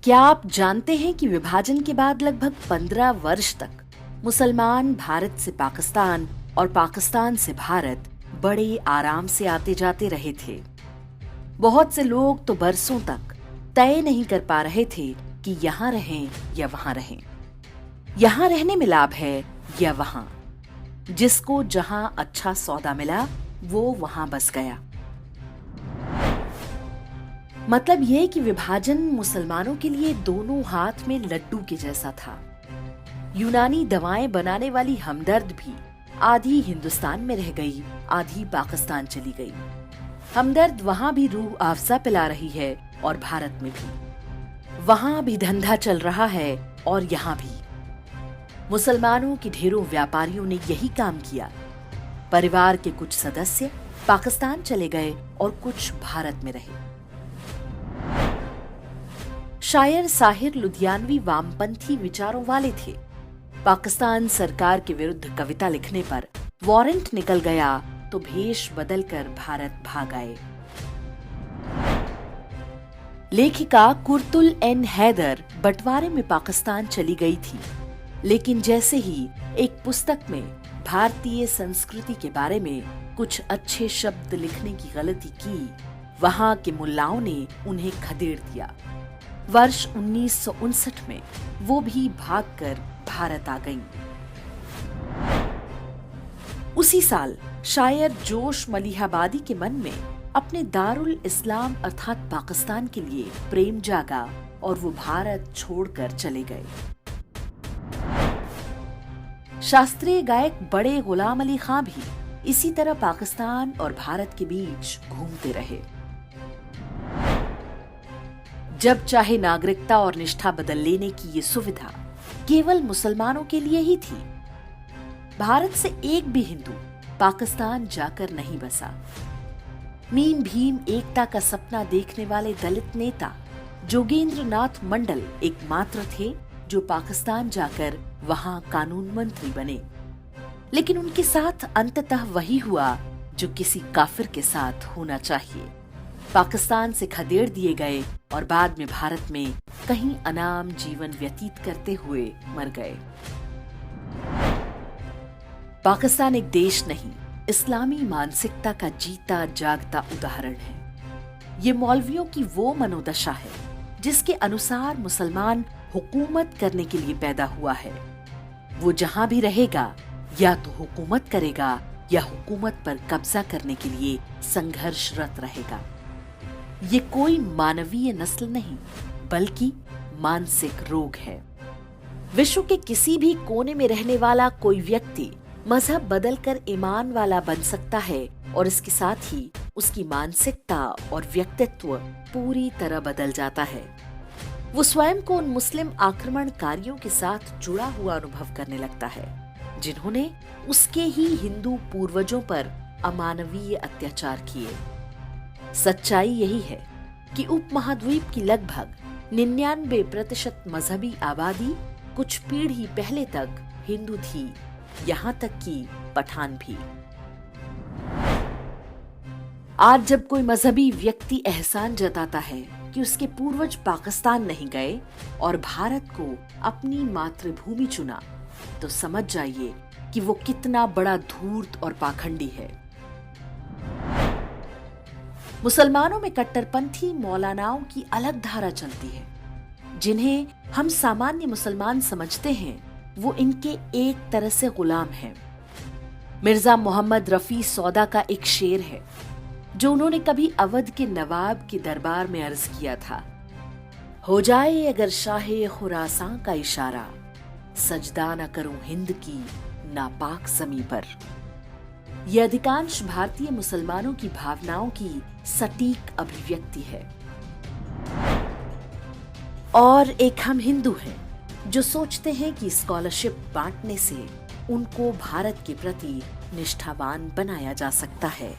क्या आप जानते हैं कि विभाजन के बाद लगभग 15 वर्ष तक मुसलमान भारत से पाकिस्तान और पाकिस्तान से भारत बड़े आराम से आते जाते रहे थे। बहुत से लोग तो बरसों तक तय नहीं कर पा रहे थे कि यहाँ रहें या वहां रहें, यहाँ रहने में लाभ है या वहां। जिसको जहां अच्छा सौदा मिला वो वहां बस गया। मतलब यह कि विभाजन मुसलमानों के लिए दोनों हाथ में लड्डू के जैसा था। यूनानी दवाएं बनाने वाली हमदर्द भी आधी हिंदुस्तान में रह गई, आधी पाकिस्तान चली गई। हमदर्द वहां भी रूह अफ़ज़ा पिला रही है और भारत में भी। वहां भी धंधा चल रहा है और यहाँ भी। मुसलमानों के ढेरों व्यापारियों ने यही काम किया। परिवार के कुछ सदस्य पाकिस्तान चले गए और कुछ भारत में रहे। शायर साहिर लुधियानवी वामपंथी विचारों वाले थे। पाकिस्तान सरकार के विरुद्ध कविता लिखने पर वारंट निकल गया तो भेष बदलकर भारत भाग आए। लेखिका कुर्तुल एन हैदर बंटवारे में पाकिस्तान चली गई थी, लेकिन जैसे ही एक पुस्तक में भारतीय संस्कृति के बारे में कुछ अच्छे शब्द लिखने की गलती की, वहां के मुल्लाओं ने उन्हें खदेड़ दिया। वर्ष 1959 में वो भी भागकर भारत आ गईं। उसी साल शायर जोश मलिहाबादी के मन में अपने दारुल इस्लाम अर्थात पाकिस्तान के लिए प्रेम जागा और वो भारत छोड़कर चले गए। शास्त्रीय गायक बड़े गुलाम अली खां भी इसी तरह पाकिस्तान और भारत के बीच घूमते रहे। जब चाहे नागरिकता और निष्ठा बदल लेने की ये सुविधा केवल मुसलमानों के लिए ही थी। भारत से एक भी हिंदू पाकिस्तान जाकर नहीं बसा। मीम भीम एकता का सपना देखने वाले दलित नेता जोगेंद्र नाथ मंडल एकमात्र थे जो पाकिस्तान जाकर वहां कानून मंत्री बने। लेकिन उनके साथ अंततः वही हुआ जो किसी काफिर के साथ होना चाहिए। पाकिस्तान से खदेड़ दिए गए और बाद में भारत में कहीं अनाम जीवन व्यतीत करते हुए मर गए। पाकिस्तान एक देश नहीं, इस्लामी मानसिकता का जीता जागता उदाहरण है। ये मौलवियों की वो मनोदशा है जिसके अनुसार मुसलमान हुकूमत करने के लिए पैदा हुआ है। वो जहां भी रहेगा या तो हुकूमत करेगा या हुकूमत पर कब्जा करने के लिए संघर्षरत रहेगा। ये कोई मानवीय नस्ल नहीं बल्कि मानसिक रोग है। विश्व के किसी भी कोने में रहने वाला कोई व्यक्ति मजहब बदलकर ईमान वाला बन सकता है और इसके साथ ही उसकी मानसिकता और व्यक्तित्व पूरी तरह बदल जाता है। वो स्वयं को उन मुस्लिम आक्रमणकारियों के साथ जुड़ा हुआ अनुभव करने लगता है जिन्होंने उसके ही हिंदू पूर्वजों पर अमानवीय अत्याचार किए। सच्चाई यही है कि उपमहाद्वीप की लगभग 99% मजहबी आबादी कुछ पीढ़ी पहले तक हिंदू थी, यहाँ तक कि पठान भी। आज जब कोई मजहबी व्यक्ति एहसान जताता है कि उसके पूर्वज पाकिस्तान नहीं गए और भारत को अपनी मातृभूमि चुना, तो समझ जाइए कि वो कितना बड़ा धूर्त और पाखंडी है। मुसलमानों में कट्टरपंथी मौलानाओं की अलग धारा चलती है। जिन्हें हम सामान्य मुसलमान समझते हैं वो इनके एक तरह से गुलाम हैं। मिर्जा मोहम्मद रफी सौदा का एक शेर है जो उन्होंने कभी अवध के नवाब के दरबार में अर्ज किया था। हो जाए अगर शाहे खुरासां का इशारा, सजदा न करूं हिंद की नापाक ज़मीं पर। यह अधिकांश भारतीय मुसलमानों की भावनाओं की सटीक अभिव्यक्ति है। और एक हम हिंदू हैं जो सोचते हैं कि स्कॉलरशिप बांटने से उनको भारत के प्रति निष्ठावान बनाया जा सकता है।